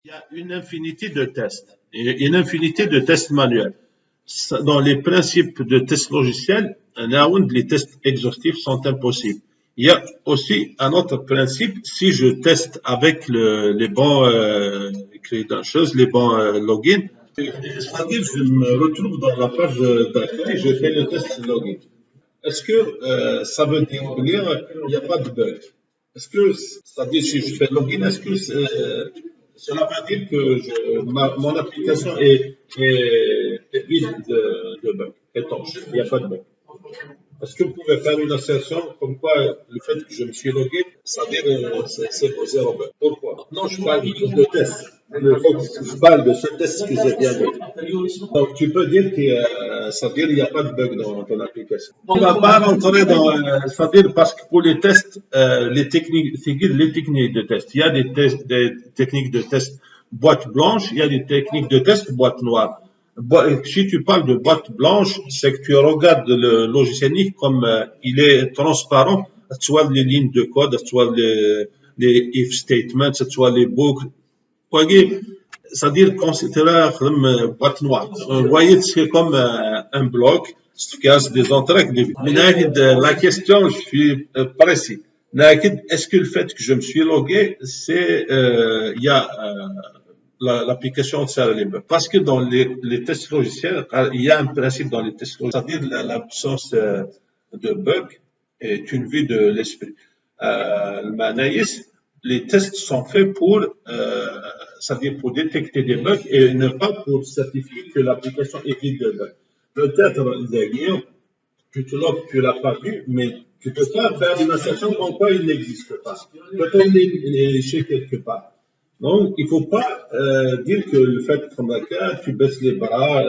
Il y a une infinité de tests, et une infinité de tests manuels. Dans les principes de tests logiciels, les tests exhaustifs sont impossibles. Il y a aussi un autre principe, si je teste avec les bons credentials, les bons logins, c'est-à-dire je me retrouve dans la page d'accueil, je fais le test login. Est-ce que ça veut dire qu'il n'y a pas de bug? Est-ce que, c'est-à-dire si je fais login, est-ce que cela veut dire que mon application est vide de bugs, étanche, il n'y a pas de bug? Est-ce que vous pouvez faire une assertion comme quoi le fait que je me suis logué, ça veut dire c'est zéro bug? Pourquoi? Non, je parle de test. Je parle de ce test que je viens de dire. Donc, tu peux dire que ça veut dire qu'il n'y a pas de bug dans ton application. On ne va pas rentrer dans, ça veut dire parce que pour les tests, les techniques, c'est les techniques de test. Il y a des tests, des techniques de test boîte blanche, il y a des techniques de test boîte noire. Si tu parles de boîte blanche, c'est que tu regardes le logiciel comme il est transparent, soit les lignes de code, soit les if statements, soit les boucles. Vous voyez, c'est-à-dire considérer comme boîte noire. Vous voyez, c'est comme un bloc, stockage des entrées. Mais la question, je suis précis. Est-ce que le fait que je me suis logué, c'est, il y a l'application sert les bugs. Parce que dans les tests logiciels, il y a un principe dans les tests logiciels, c'est-à-dire l'absence de bugs est une vue de l'esprit. Les tests sont faits pour, c'est-à-dire pour détecter des bugs et ne pas pour certifier que l'application est vide de bugs. Peut-être, d'ailleurs, tu te logs, tu l'as pas vu, mais tu peux pas faire une assertion comme quoi il n'existe pas. Peut-être il est léché quelque part. Donc, il faut pas dire que le fait que comme tu baisses les bras,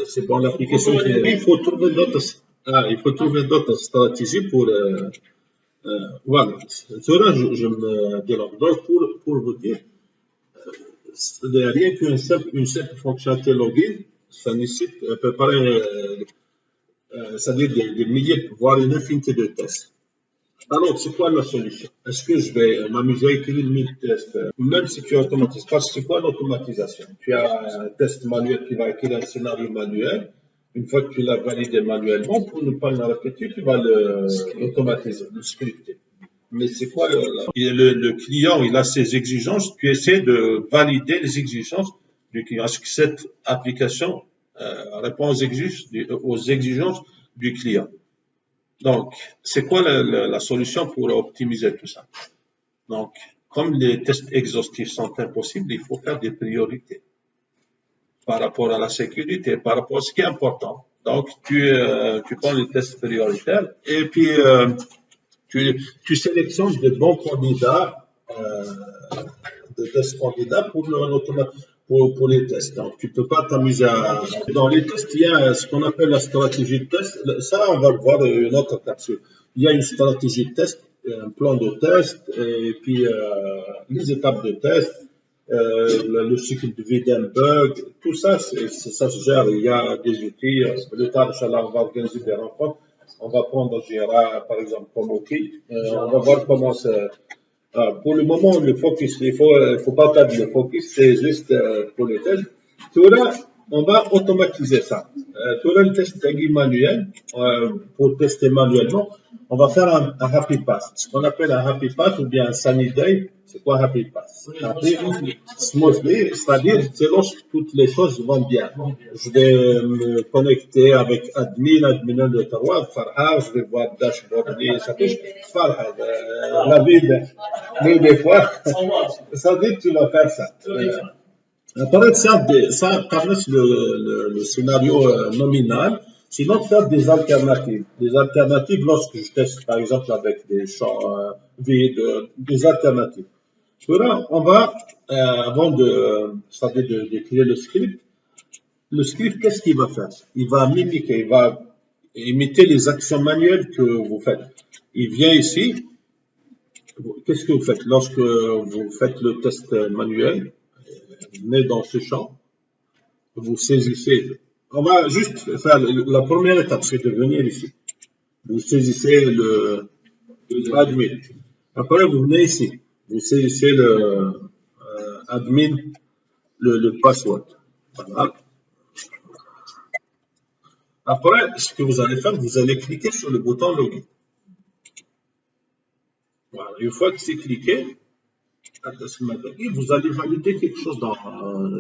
c'est bon l'application. Il faut trouver d'autres stratégies pour voilà. Cela, je me dialogue. Donc, pour vous dire, il n'y a rien qu'une simple fonctionnalité login, ça nécessite à peu près, c'est-à-dire des milliers, voire une infinité de tests. Alors, c'est quoi la solution? Est-ce que je vais m'amuser à écrire 1000 tests, même si tu automatises? Parce que c'est quoi l'automatisation? Tu as un test manuel qui va écrire un scénario manuel. Une fois que tu l'as validé manuellement, pour ne pas le répéter, tu vas l'automatiser, le scripter. Mais c'est quoi le client, il a ses exigences, tu essaies de valider les exigences du client. Est-ce que cette application répond aux exigences du client? Donc, c'est quoi la solution pour optimiser tout ça? Donc, comme les tests exhaustifs sont impossibles, il faut faire des priorités par rapport à la sécurité, par rapport à ce qui est important. Donc, tu prends les tests prioritaires et puis tu sélectionnes de bons candidats, de tests candidats pour les tests. Donc, tu peux pas t'amuser à... Dans les tests, il y a ce qu'on appelle la stratégie de test. Ça, on va le voir une autre capsule. Il y a une stratégie de test, un plan de test, et puis les étapes de test, le cycle de vie d'un bug, tout ça, ça se gère. Il y a des outils. Le temps, on va organiser des rencontres. On va prendre Jira, par exemple, comme outil. On va voir comment ça... pour le moment, le focus, il faut pas perdre le focus, c'est juste pour les tests. Tout là, on va automatiser ça. Tout là, le test manuel, pour tester manuellement, on va faire un happy pass. Ce qu'on appelle un happy pass ou bien un sunny day, c'est quoi happy pass? Smoothly, c'est-à-dire c'est lorsque toutes les choses vont bien. Je vais me connecter avec admin de Tarwad, Farha, je vais voir dashboard, ça fait Farha, la ville, mais des fois, ça dit que tu vas faire ça. Apparaître ça paraît le scénario nominal. Sinon, faire des alternatives. Des alternatives lorsque je teste, par exemple, avec des champs vides, des alternatives. Là, on va, avant de créer le script, qu'est-ce qu'il va faire? Il va mimiquer, il va imiter les actions manuelles que vous faites. Il vient ici. Qu'est-ce que vous faites? Lorsque vous faites le test manuel, vous venez dans ce champ, vous saisissez. On va juste faire la première étape, c'est de venir ici. Vous saisissez le admin. Après, vous venez ici. Vous saisissez le admin le password. Voilà. Après, ce que vous allez faire, vous allez cliquer sur le bouton login. Voilà. Une fois que c'est cliqué, vous allez valider quelque chose dans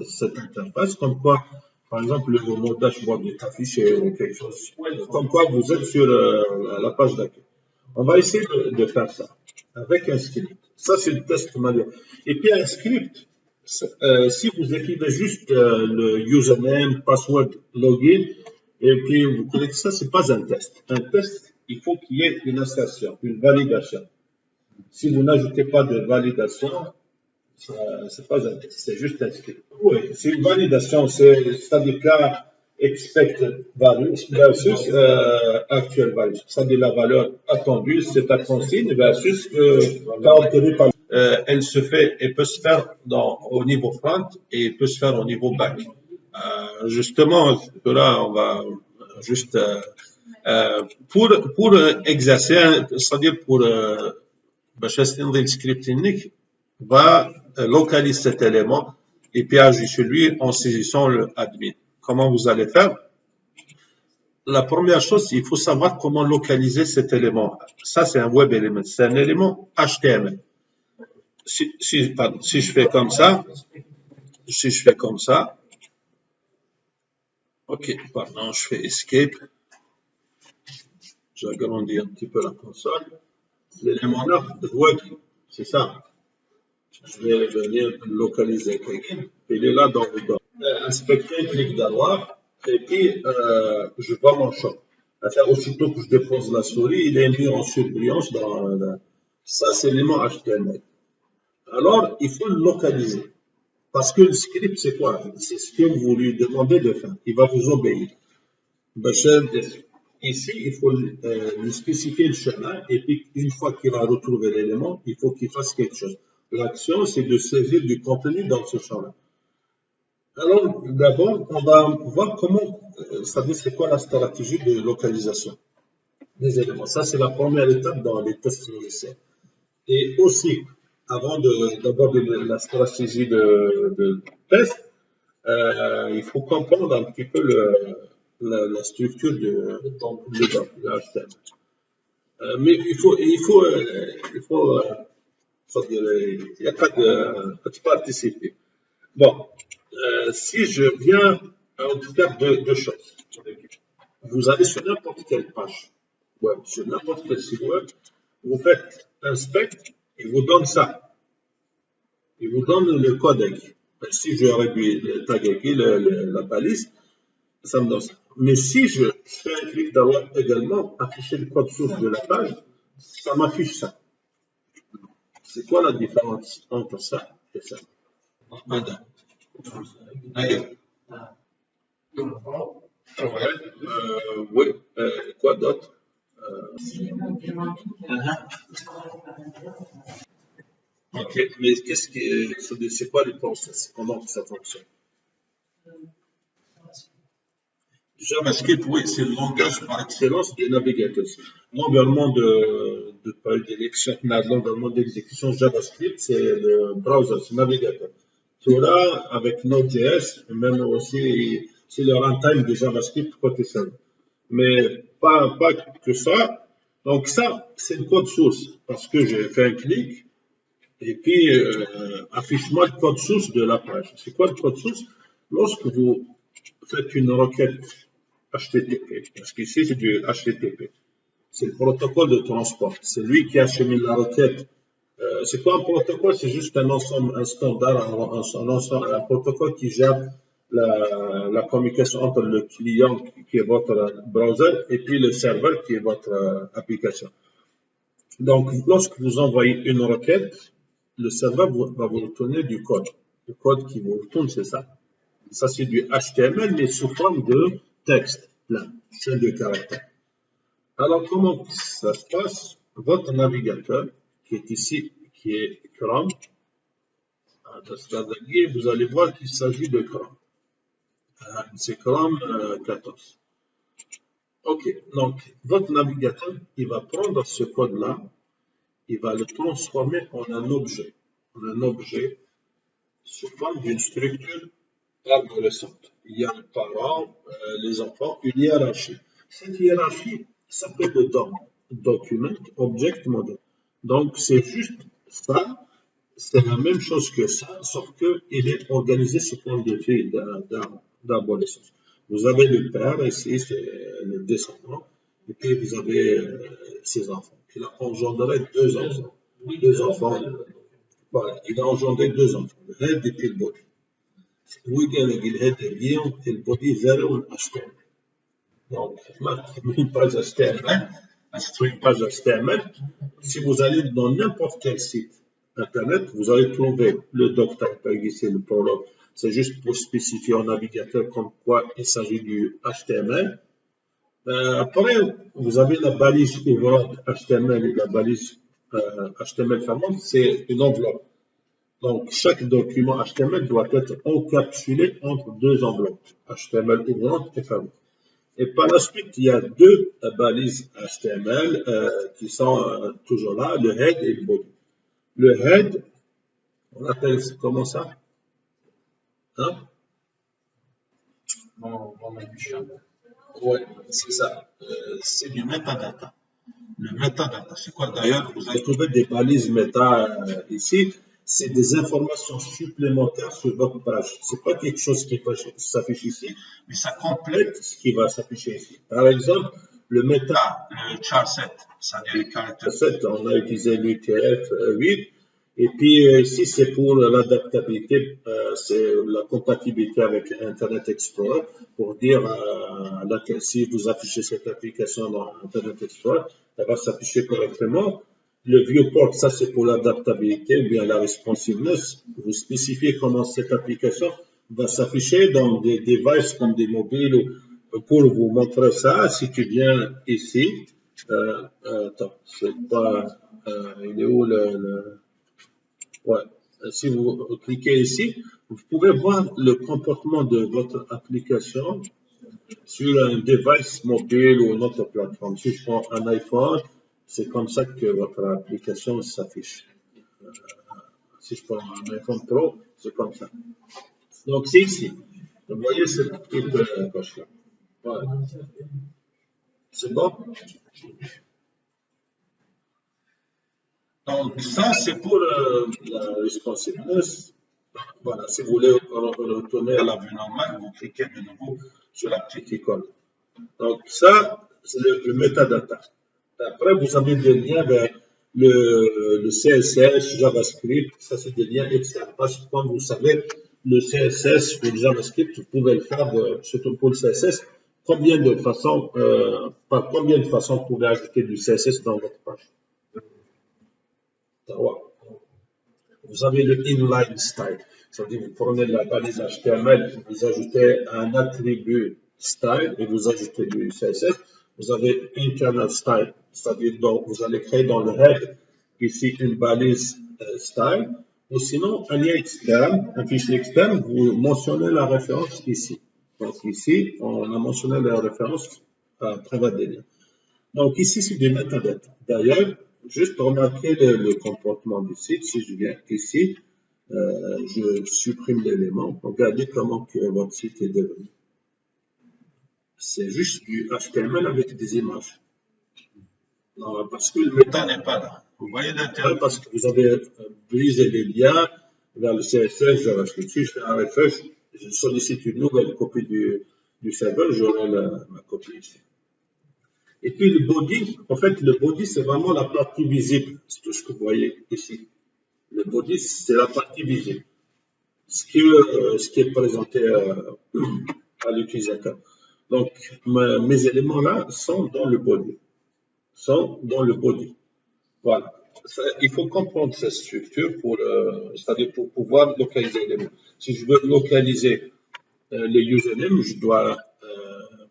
cette interface, comme quoi, par exemple, le mot dashboard est affiché ou quelque chose, comme quoi vous êtes sur la page d'accueil. On va essayer de faire ça avec un script. Ça, c'est le test manuel. Et puis, un script, si vous écrivez juste le username, password, login, et puis vous connectez ça, c'est pas un test. Un test, il faut qu'il y ait une insertion, une validation. Si vous n'ajoutez pas de validation, c'est pas un test, c'est juste un script. Oui, c'est une validation, c'est-à-dire là, expected value versus actual value. C'est-à-dire la valeur attendue, c'est ta consigne versus pas obtenue par. Elle se fait, elle peut se faire au niveau front et elle peut se faire au niveau back. Justement, là, on va juste pour exercer, c'est-à-dire pour باش تنظيم السكريبت unique va localiser cet élément et puis agir sur lui en saisissant le admin. Comment vous allez faire? La première chose, il faut savoir comment localiser cet élément. Ça, c'est un web element. C'est un élément HTML. Si je fais comme ça, ok, pardon, je fais escape. J'agrandis un petit peu la console. L'élément là, web, c'est ça. Je vais venir localiser quelqu'un. Il est là dans le dos. Inspecter, clic droit, et puis je vois mon champ. Aussitôt que je dépose la souris, il est mis en surbrillance ça, c'est l'élément HTML. Alors, il faut le localiser. Parce que le script, c'est quoi? C'est ce que vous lui demandez de faire. Il va vous obéir. Ici, il faut lui spécifier le chemin, et puis une fois qu'il a retrouvé l'élément, il faut qu'il fasse quelque chose. L'action, c'est de saisir du contenu dans ce champ-là. Alors, d'abord, on va voir comment, c'est-à-dire c'est quoi la stratégie de localisation des éléments. Ça, c'est la première étape dans les tests logiciels. Et aussi, avant d'aborder la stratégie de test, il faut comprendre un petit peu la structure de HTML. Mais il faut il n'y a pas de participer. Bon, si je viens, en tout cas, deux choses. Vous allez sur n'importe quelle page web, sur n'importe quel site web, vous faites inspect, il vous donne ça. Il vous donne le code AGI. Si je réduis le tag AGI, la balise, ça me donne ça. Mais si je fais un clic droit également, afficher le code source de la page, ça m'affiche ça. C'est quoi la différence entre ça et ça? Madame. Oui, quoi d'autre? Ok, mais c'est quoi le process? Comment ça fonctionne? JavaScript, oui, c'est le langage par excellence des navigateurs. L'environnement l'environnement d'exécution JavaScript, c'est le browser, c'est le navigateur. Cela, avec Node.js, même aussi, c'est le runtime de JavaScript côté serveur. Mais pas que ça. Donc ça, c'est le code source, parce que j'ai fait un clic, et puis affiche-moi le code source de la page. C'est quoi le code source? Lorsque vous faites une requête HTTP, parce qu'ici c'est du HTTP, c'est le protocole de transport. C'est lui qui achemine la requête. C'est quoi un protocole? C'est juste un ensemble, un standard, un protocole qui gère la communication entre le client qui est votre browser et puis le serveur qui est votre application. Donc, lorsque vous envoyez une requête, le serveur va vous retourner du code. Le code qui vous retourne, c'est ça. Ça, c'est du HTML, mais sous forme de texte plein, chaîne de caractères. Alors, comment ça se passe? Votre navigateur, qui est ici, qui est Chrome, vous allez voir qu'il s'agit de Chrome. C'est Chrome 14. OK, donc votre navigateur, il va prendre ce code-là, il va le transformer en un objet. sous forme d'une structure arborescente. Il y a les parents, les enfants, une hiérarchie. Cette hiérarchie s'appelle le DOM, Document Object Model. Donc, c'est juste ça, c'est la même chose que ça, sauf qu'il est organisé sous forme de fil d'arborescence. Vous avez le père, ici, c'est le descendant, et puis vous avez ses enfants. Il a engendré deux enfants. Deux enfants. Voilà, il a engendré deux enfants, le head et puis le body. وكان الهيد اليوم البودي زرع أشكال. Donc, une page HTML, une page HTML, si vous allez dans n'importe quel site Internet, vous allez trouver le doctype, ici le prologue. C'est juste pour spécifier au navigateur comme quoi il s'agit du HTML. Après, vous avez la balise ouvrante HTML et la balise HTML fermante, c'est une enveloppe. Donc, chaque document HTML doit être encapsulé entre deux enveloppes, HTML ouvrante et fermante. Et par la suite, il y a deux balises HTML qui sont toujours là, le head et le body. Le head, on appelle comment ça? Hein? Oui, c'est ça. C'est du metadata. Le metadata, c'est quoi d'ailleurs? Vous allez trouver des balises méta ici. C'est des informations supplémentaires sur votre page. Ce n'est pas quelque chose qui s'affiche ici, mais ça complète ce qui va s'afficher ici. Par exemple, le méta, le char 7, c'est-à-dire le caractère 7, on a utilisé l'UTF-8. Et puis ici, c'est pour l'adaptabilité, c'est la compatibilité avec Internet Explorer, pour dire si vous affichez cette application dans Internet Explorer, elle va s'afficher correctement. Le viewport, ça c'est pour l'adaptabilité ou bien la responsiveness. Vous spécifiez comment cette application va s'afficher dans des devices comme des mobiles. Pour vous montrer ça, si tu viens ici, attends, c'est pas, il est où ouais. Si vous cliquez ici, vous pouvez voir le comportement de votre application sur un device mobile ou une autre plateforme. Si je prends un iPhone, c'est comme ça que votre application s'affiche. Si je prends un iPhone Pro, c'est comme ça. Donc, c'est ici. Vous voyez cette petite coche-là. Voilà. C'est bon? Donc, ça, c'est pour la responsiveness. Voilà, si vous voulez retourner à la vue normale, vous cliquez de nouveau sur la petite icône. Donc, ça, c'est le metadata. Après, vous avez des liens vers le CSS, JavaScript, ça c'est des liens externes. Parce que comme vous savez, le CSS ou le JavaScript, vous pouvez le faire, surtout pour le CSS, par combien de façons vous pouvez ajouter du CSS dans votre page? Vous avez le inline style, c'est-à-dire vous prenez la balise HTML, vous ajoutez un attribut style et vous ajoutez du CSS. Vous avez internal style, c'est-à-dire vous allez créer dans le head ici une balise style, ou sinon un lien externe, un fichier externe, vous mentionnez la référence ici. Donc ici, on a mentionné la référence à travers des liens. Donc ici, c'est des metadata. D'ailleurs, juste remarquez le comportement du site. Si je viens ici, je supprime l'élément. Regardez comment que votre site est devenu. C'est juste du HTML avec des images. Non, parce que le méta n'est pas là. Vous voyez l'intérêt parce que vous avez brisé les liens vers le CSS, JavaScript. Si je fais un refresh, je sollicite une nouvelle copie du serveur, j'aurai ma copie ici. Et puis le body, en fait, le body, c'est vraiment la partie visible. C'est tout ce que vous voyez ici. Le body, c'est la partie visible. Ce qui est présenté à l'utilisateur. Donc, mes éléments-là sont dans le body. Voilà. Il faut comprendre cette structure c'est-à-dire pour pouvoir localiser les mots. Si je veux localiser les usernames, je dois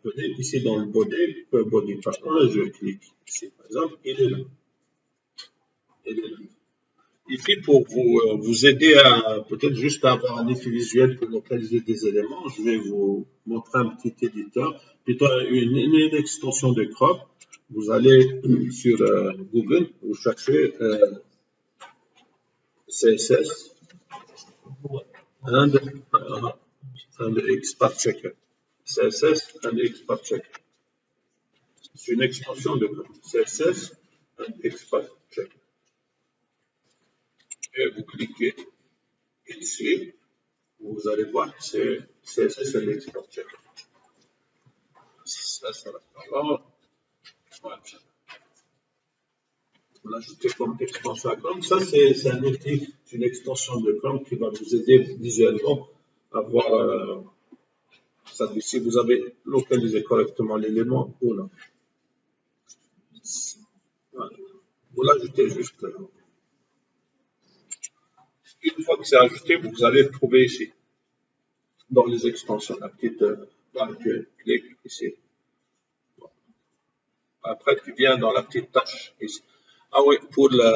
venir ici dans le body pattern, je clique ici, par exemple, il est là. Et puis pour vous aider à peut-être juste avoir un effet visuel pour localiser des éléments, je vais vous montrer un petit éditeur, plutôt une extension de crop. Vous allez sur Google, vous cherchez CSS. and Expert Checker. CSS and Expert Checker. C'est une extension de code. CSS and Expert Checker. Et vous cliquez ici, vous allez voir que c'est CSS and Expert Checker. Ça reste pas là. Voilà. Vous l'ajoutez comme extension à Chrome. Ça, c'est un outil, c'est une extension de Chrome qui va vous aider visuellement à voir si vous avez localisé correctement l'élément ou non. Voilà. Vous l'ajoutez juste là. Une fois que c'est ajouté, vous allez le trouver ici, dans les extensions, la petite barre que clique ici. Après, tu viens dans la petite tâche ici. Ah oui, pour la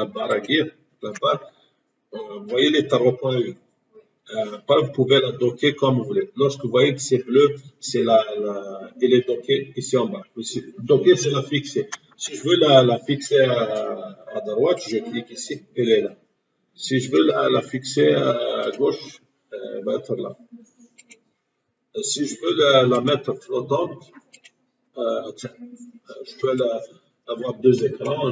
barre à guide, la barre, vous voyez les tarots.u. Vous pouvez la docker comme vous voulez. Lorsque vous voyez que c'est bleu, elle est dockée ici en bas. Docker, c'est la fixer. Si je veux la fixer à droite, je clique ici, elle est là. Si je veux la fixer à gauche, elle va être là. Si je veux la mettre flottante, je peux avoir deux écrans.